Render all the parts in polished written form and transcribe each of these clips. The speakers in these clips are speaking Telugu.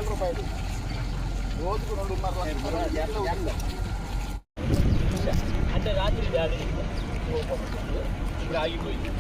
రూపాయలు రోజుకు 2.5 అంటే రాత్రి ఇప్పుడు ఆగిపోయింది.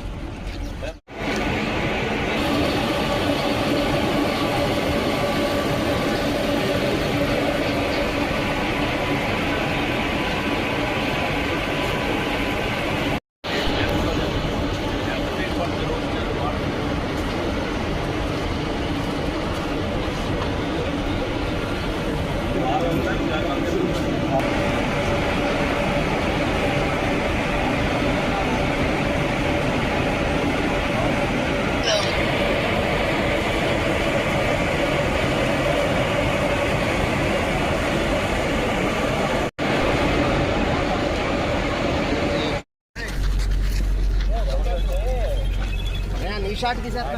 షాట్ తీసారు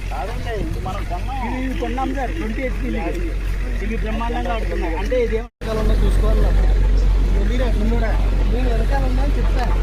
కాదండి, మనం కొన్నాం సార్ 20 HP ఇవి బ్రహ్మాండంగా ఆడుతున్నాయి. అంటే ఇది ఏమన్నా చూసుకోవాలి, నేను వెనకాల ఉందని చెప్తాను.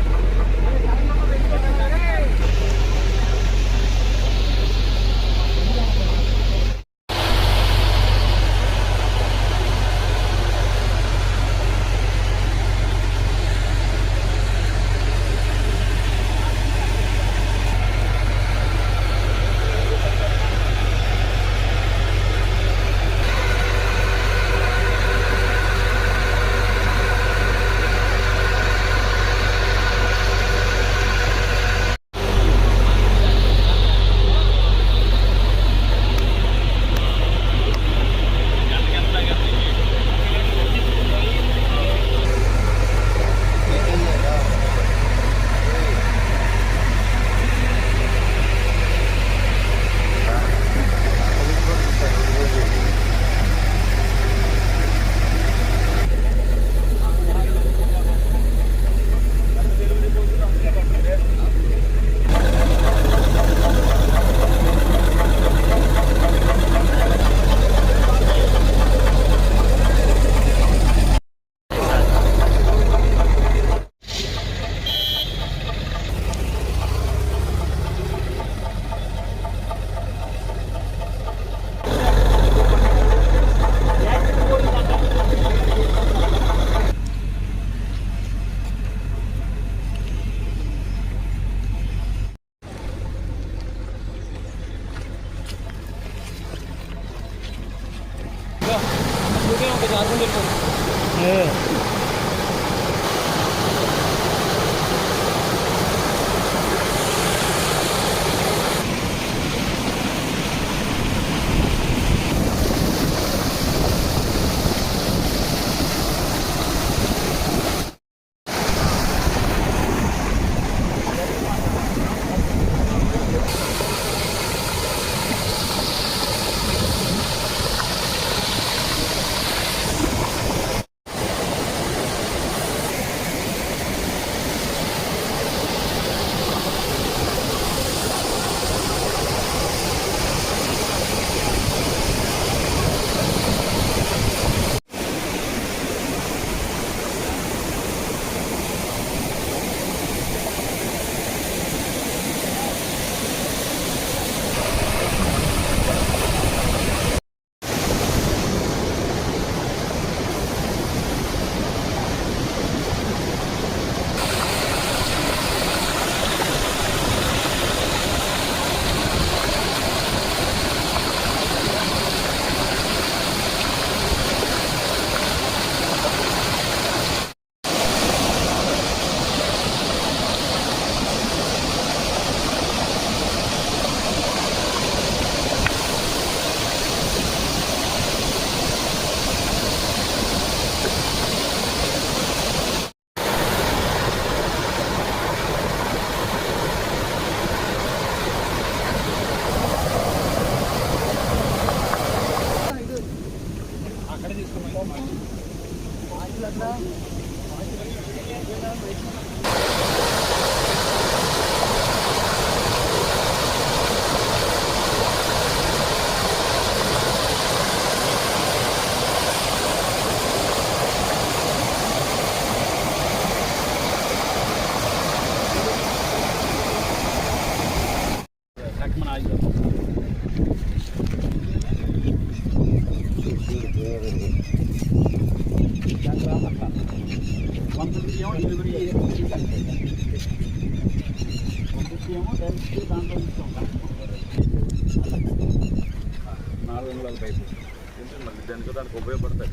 దానికి దానికి ఉపయోగపడతాయి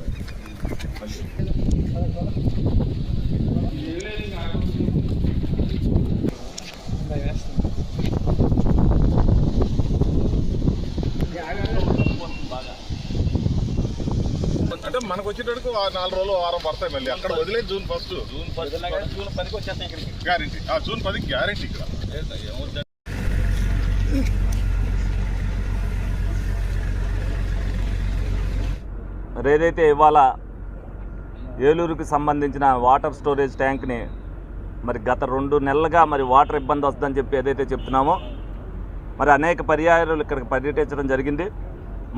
అంటే మనకు వచ్చేటప్పుడు 4 రోజులు వారం పడతాయి మళ్ళీ అక్కడ వదిలేదు జూన్ 1 జూన్ 10కి వచ్చేస్తాయి ఇక్కడికి గ్యారెంటీ జూన్ 10కి గ్యారెంటీ ఇక్కడ మరి ఏదైతే ఇవాళ ఏలూరుకి సంబంధించిన వాటర్ స్టోరేజ్ ట్యాంక్ని మరి గత 2 నెలలుగా మరి వాటర్ ఇబ్బంది వస్తుందని చెప్పి ఏదైతే చెప్తున్నామో మరి అనేక పర్యాయాలు ఇక్కడికి పర్యటించడం జరిగింది.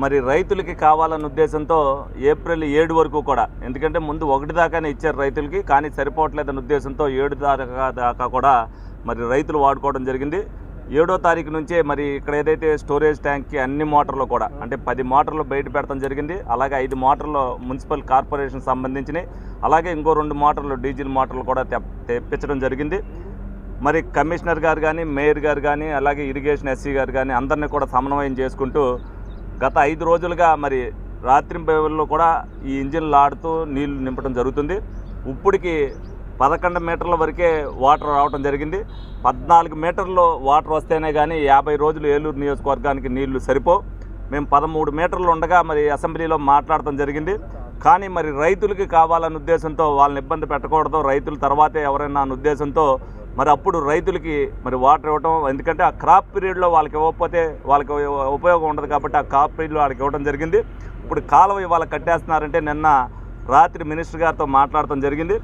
మరి రైతులకి కావాలన్న ఉద్దేశంతో ఏప్రిల్ 7 వరకు కూడా, ఎందుకంటే ముందు 1 దాకానే ఇచ్చారు రైతులకి, కానీ సరిపోవట్లేదన్న ఉద్దేశంతో 7 దాకా కూడా మరి రైతులు వాడుకోవడం జరిగింది. 7వ తారీఖు నుంచే మరి ఇక్కడ ఏదైతే స్టోరేజ్ ట్యాంక్కి అన్ని మోటార్లు కూడా అంటే 10 మోటార్లు బయట పెడతాం జరిగింది. అలాగే 5 మోటార్లు మున్సిపల్ కార్పొరేషన్ సంబంధించినవి, అలాగే ఇంకో 2 మోటార్లు డీజిల్ మోటార్లు కూడా తెప్పించడం జరిగింది. మరి కమిషనర్ గారు కానీ, మేయర్ గారు కానీ, అలాగే ఇరిగేషన్ ఎస్సీ గారు కానీ అందరినీ కూడా సమన్వయం చేసుకుంటూ గత 5 రోజులుగా మరి రాత్రి బేవుల్లో కూడా ఈ ఇంజిన్లు ఆడుతూ నీళ్లు నింపడం జరుగుతుంది. ఇప్పటికి 11 మీటర్ల వరకే వాటర్ రావడం జరిగింది. 14 మీటర్లు వాటర్ వస్తేనే కానీ 50 రోజులు ఏలూరు నియోజకవర్గానికి నీళ్లు సరిపో. మేము 13 మీటర్లు ఉండగా మరి అసెంబ్లీలో మాట్లాడటం జరిగింది. కానీ మరి రైతులకి కావాలన్న ఉద్దేశంతో వాళ్ళని ఇబ్బంది పెట్టకూడదు, రైతుల తర్వాతే ఎవరైనా అన్న ఉద్దేశంతో మరి అప్పుడు రైతులకి మరి వాటర్ ఇవ్వటం, ఎందుకంటే ఆ క్రాప్ పీరియడ్లో వాళ్ళకి ఇవ్వకపోతే వాళ్ళకి ఉపయోగం ఉండదు కాబట్టి ఆ క్రాప్ పీరియడ్లో వాళ్ళకి ఇవ్వడం జరిగింది. ఇప్పుడు కాలువ ఇవాళ కట్టేస్తున్నారంటే నిన్న రాత్రి మినిస్టర్ గారితో మాట్లాడటం జరిగింది.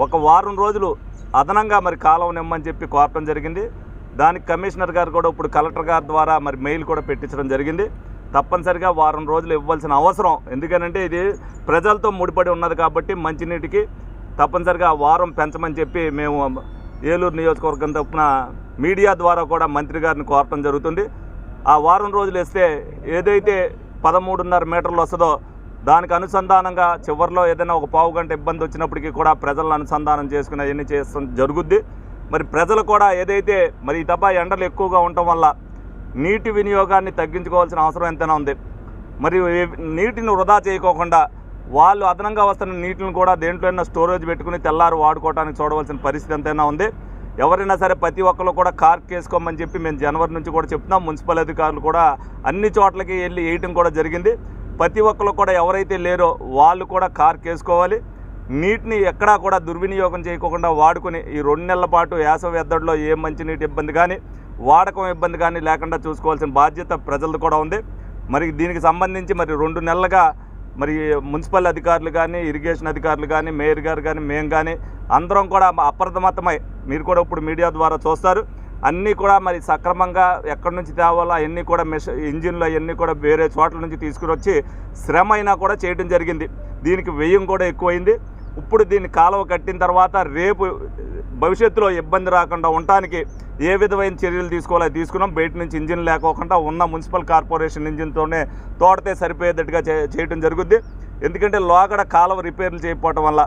1 వారం రోజులు అదనంగా మరి కాలువ నిమ్మని చెప్పి కోరటం జరిగింది. దానికి కమిషనర్ గారు కూడా ఇప్పుడు కలెక్టర్ గారి ద్వారా మరి మెయిల్ కూడా పెట్టించడం జరిగింది. తప్పనిసరిగా 1 వారం రోజులు ఇవ్వాల్సిన అవసరం, ఎందుకనంటే ఇది ప్రజలతో ముడిపడి ఉన్నది కాబట్టి మంచినీటికి తప్పనిసరిగా 1 వారం పెంచమని చెప్పి మేము ఏలూరు నియోజకవర్గం తరపున మీడియా ద్వారా కూడా మంత్రి గారిని కోరటం జరుగుతుంది. ఆ 1 వారం రోజులు ఇస్తే ఏదైతే 13.5 మీటర్లు వస్తుందో దానికి అనుసంధానంగా చివరిలో ఏదైనా 1 పావు గంట ఇబ్బంది వచ్చినప్పటికీ కూడా ప్రజలను అనుసంధానం చేసుకుని అవన్నీ చేస్తూ జరుగుద్ది. మరి ప్రజలు కూడా ఏదైతే మరి ఈ తప్ప ఎండలు ఎక్కువగా ఉండటం వల్ల నీటి వినియోగాన్ని తగ్గించుకోవాల్సిన అవసరం ఎంతైనా ఉంది. మరి నీటిని వృధా చేయకోకుండా వాళ్ళు అదనంగా వస్తున్న నీటిని కూడా దేంట్లోనైనా స్టోరేజ్ పెట్టుకుని తెల్లారు వాడుకోవడానికి చూడవలసిన పరిస్థితి ఎంతైనా ఉంది. ఎవరైనా సరే ప్రతి ఒక్కరు కూడా కార్క్ వేసుకోమని చెప్పి మేము జనవరి నుంచి కూడా చెప్తున్నాం. మున్సిపల్ అధికారులు కూడా అన్ని చోట్లకి వెళ్ళి వేయటం కూడా జరిగింది. ప్రతి ఒక్కరు కూడా ఎవరైతే లేరో వాళ్ళు కూడా కార్క్ వేసుకోవాలి. నీటిని ఎక్కడా కూడా దుర్వినియోగం చేయకుండా వాడుకుని ఈ 2 నెలల పాటు వేసవి ఎద్దడిలో ఏ మంచినీటి ఇబ్బంది కానీ వాడకం ఇబ్బంది కానీ లేకుండా చూసుకోవాల్సిన బాధ్యత ప్రజలది కూడా ఉంది. మరి దీనికి సంబంధించి మరి 2 నెలలుగా మరి మున్సిపల్ అధికారులు కానీ, ఇరిగేషన్ అధికారులు కానీ, మేయర్ గారు కానీ, మేము కానీ అందరం కూడా అప్రమత్తమై మీరు కూడా ఇప్పుడు మీడియా ద్వారా చూస్తారు. అన్నీ కూడా మరి సక్రమంగా ఎక్కడి నుంచి తేవాలో అవన్నీ కూడా ఇంజిన్లు అవన్నీ కూడా వేరే చోట్ల నుంచి తీసుకుని వచ్చి శ్రమ అయినా కూడా చేయడం జరిగింది. దీనికి వ్యయం కూడా ఎక్కువైంది. ఇప్పుడు దీన్ని కాలువ కట్టిన తర్వాత రేపు భవిష్యత్తులో ఇబ్బంది రాకుండా ఉండటానికి ఏ విధమైన చర్యలు తీసుకోవాలో తీసుకున్నాం. బయట నుంచి ఇంజిన్ లేకోకుండా ఉన్న మున్సిపల్ కార్పొరేషన్ ఇంజిన్తోనే తోడితే సరిపోయేటట్టుగా చేయడం జరుగుద్ది. ఎందుకంటే లోగడ కాలువ రిపేర్లు చేయకపోవటం వల్ల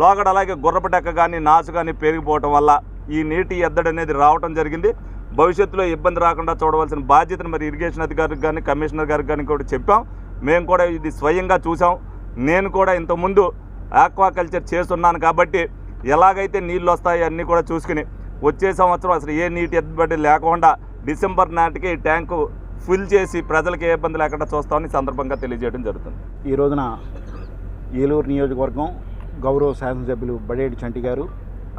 లోగడ అలాగే గుర్రపటెక్క కానీ నాచు కానీ పెరిగిపోవటం వల్ల ఈ నీటి ఎద్దడి అనేది రావడం జరిగింది. భవిష్యత్తులో ఇబ్బంది రాకుండా చూడవలసిన బాధ్యతను మరి ఇరిగేషన్ అధికారికి కానీ, కమిషనర్ గారికి కానీ కూడా చెప్పాం. మేము కూడా ఇది స్వయంగా చూసాం. నేను కూడా ఇంతకుముందు ఆక్వాకల్చర్ చేస్తున్నాను కాబట్టి ఎలాగైతే నీళ్ళు వస్తాయో అన్నీ కూడా చూసుకుని వచ్చే సంవత్సరం అసలు ఏ నీటి ఎద్దడి లేకుండా డిసెంబర్ నాటికి ట్యాంకు ఫుల్ చేసి ప్రజలకు ఏ ఇబ్బంది లేకుండా చూస్తామని సందర్భంగా తెలియజేయడం జరుగుతుంది. ఈ రోజున ఏలూరు నియోజకవర్గం గౌరవ శాసనసభ్యులు బడేటి చంటి గారు,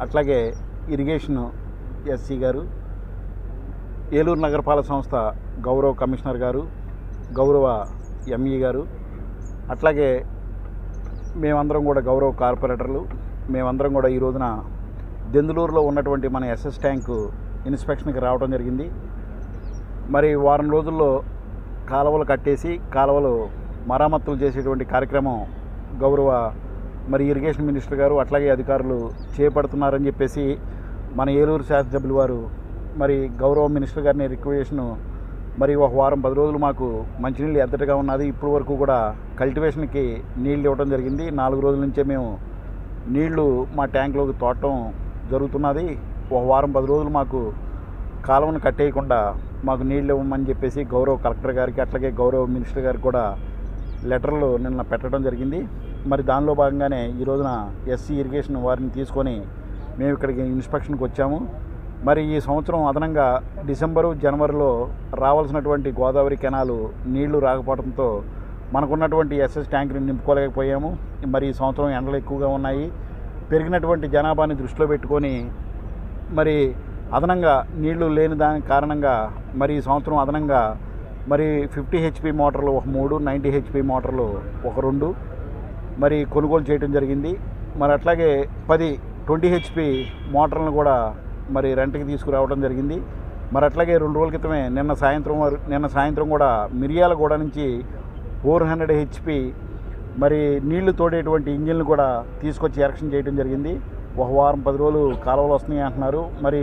అట్లాగే ఇరిగేషన్ ఎస్సీ గారు, ఏలూరు నగరపాలక సంస్థ గౌరవ కమిషనర్ గారు, గౌరవ ఎంఈ గారు, అట్లాగే మేమందరం కూడా గౌరవ కార్పొరేటర్లు మేమందరం కూడా ఈ రోజున దెందులూరులో ఉన్నటువంటి మన ఎస్ఎస్ ట్యాంకు ఇన్స్పెక్షన్కి రావడం జరిగింది. మరి 1 వారం రోజుల్లో కాలువలు కట్టేసి కాలువలు మరమ్మతులు చేసేటువంటి కార్యక్రమం గౌరవ మరి ఇరిగేషన్ మినిస్టర్ గారు అట్లాగే అధికారులు చేపడుతున్నారని చెప్పేసి మన ఏలూరు శాసనసభ్యులు వారు మరి గౌరవ మినిస్టర్ గారిని రిక్వెస్ట్ను మరి ఒక వారం 10 రోజులు మాకు మంచినీళ్ళు ఎద్దటగా ఉన్నది. ఇప్పటి వరకు కూడా కల్టివేషన్కి నీళ్ళు ఇవ్వడం జరిగింది. 4 రోజుల నుంచే మేము నీళ్లు మా ట్యాంక్లోకి తోడటం జరుగుతున్నది. ఒక వారం 10 రోజులు మాకు కాలువను కట్టేయకుండా మాకు నీళ్ళు ఇవ్వమని చెప్పేసి గౌరవ కలెక్టర్ గారికి అట్లాగే గౌరవ మినిస్టర్ గారికి కూడా లెటర్లు నిన్న పెట్టడం జరిగింది. మరి దానిలో భాగంగానే ఈ రోజున ఎస్సీ ఇరిగేషన్ వారిని తీసుకొని మేము ఇక్కడికి ఇన్స్పెక్షన్కి వచ్చాము. మరి ఈ సంవత్సరం అదనంగా డిసెంబరు జనవరిలో రావాల్సినటువంటి గోదావరి కెనాలు నీళ్లు రాకపోవడంతో మనకున్నటువంటి ఎస్ఎస్ ట్యాంక్ని నింపుకోలేకపోయాము. మరి ఈ సంవత్సరం ఎండలు ఎక్కువగా ఉన్నాయి. పెరిగినటువంటి జనాభాని దృష్టిలో పెట్టుకొని మరి అదనంగా నీళ్లు లేని దాని కారణంగా మరి ఈ సంవత్సరం అదనంగా మరి 50 HP మోటార్లు ఒక 3, 90 HP మోటార్లు ఒక 2 మరి కొనుగోలు చేయడం జరిగింది. మరి అట్లాగే 10 20 HP మోటార్లను కూడా మరి రెంట్కి తీసుకురావడం జరిగింది. మరి అట్లాగే 2 రోజుల క్రితమే నిన్న సాయంత్రం కూడా మిర్యాలగూడ నుంచి 400 HP మరి నీళ్లు తోడేటువంటి ఇంజిన్లు కూడా తీసుకొచ్చి ఎరక్షన్ చేయడం జరిగింది. ఒక వారం 10 రోజులు కాలువలు వస్తున్నాయి అంటున్నారు. మరి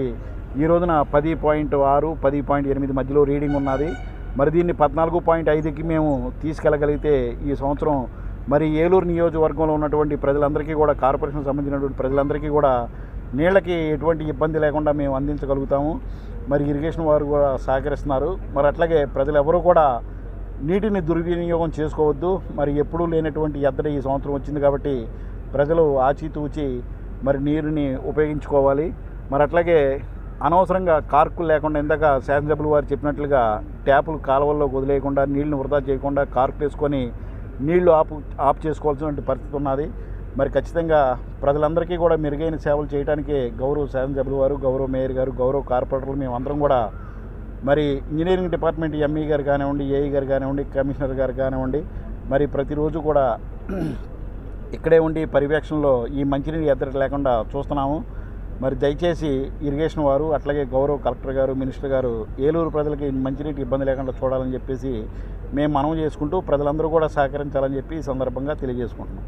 ఈ రోజున 10.6, 10.8 మధ్యలో రీడింగ్ ఉన్నది. మరి దీన్ని 14.5కి మేము తీసుకెళ్ళగలిగితే ఈ సంవత్సరం మరి ఏలూరు నియోజకవర్గంలో ఉన్నటువంటి ప్రజలందరికీ కూడా కార్పొరేషన్ సంబంధించినటువంటి ప్రజలందరికీ కూడా నీళ్ళకి ఎటువంటి ఇబ్బంది లేకుండా మేము అందించగలుగుతాము. మరి ఇరిగేషన్ వారు కూడా సహకరిస్తున్నారు. మరి అట్లాగే ప్రజలు ఎవరూ కూడా నీటిని దుర్వినియోగం చేసుకోవద్దు. మరి ఎప్పుడూ లేనటువంటి ఎద్దడి ఈ సంవత్సరం వచ్చింది కాబట్టి ప్రజలు ఆచితూచి మరి నీరుని ఉపయోగించుకోవాలి. మరి అట్లాగే అనవసరంగా కార్కులు లేకుండా ఇందాక శాసనసభ్యులు వారు చెప్పినట్లుగా ట్యాపులు కాలువల్లో వదిలేయకుండా నీళ్ళని వృధా చేయకుండా కార్కు వేసుకొని నీళ్లు ఆఫ్ చేసుకోవాల్సిన పరిస్థితి ఉన్నది. మరి ఖచ్చితంగా ప్రజలందరికీ కూడా మెరుగైన సేవలు చేయడానికి గౌరవ శాసనసభ్యులు వారు, గౌరవ మేయర్ గారు, గౌరవ కార్పొరేటర్లు మేమందరం కూడా మరి ఇంజనీరింగ్ డిపార్ట్మెంట్ ఎంఈ గారు కానివ్వండి, ఏఈ గారు కానివ్వండి, కమిషనర్ గారు కానివ్వండి మరి ప్రతిరోజు కూడా ఇక్కడే ఉండి పర్యవేక్షణలో ఈ మంచినీరు ఎద్దడి లేకుండా చూస్తున్నాము. మరి దయచేసి ఇరిగేషన్ వారు అట్లాగే గౌరవ కలెక్టర్ గారు, మినిస్టర్ గారు ఏలూరు ప్రజలకి మంచినీటి ఇబ్బంది లేకుండా చూడాలని చెప్పేసి మేము మనవి చేసుకుంటూ ప్రజలందరూ కూడా సహకరించాలని చెప్పి ఈ సందర్భంగా తెలియజేసుకుంటున్నాం.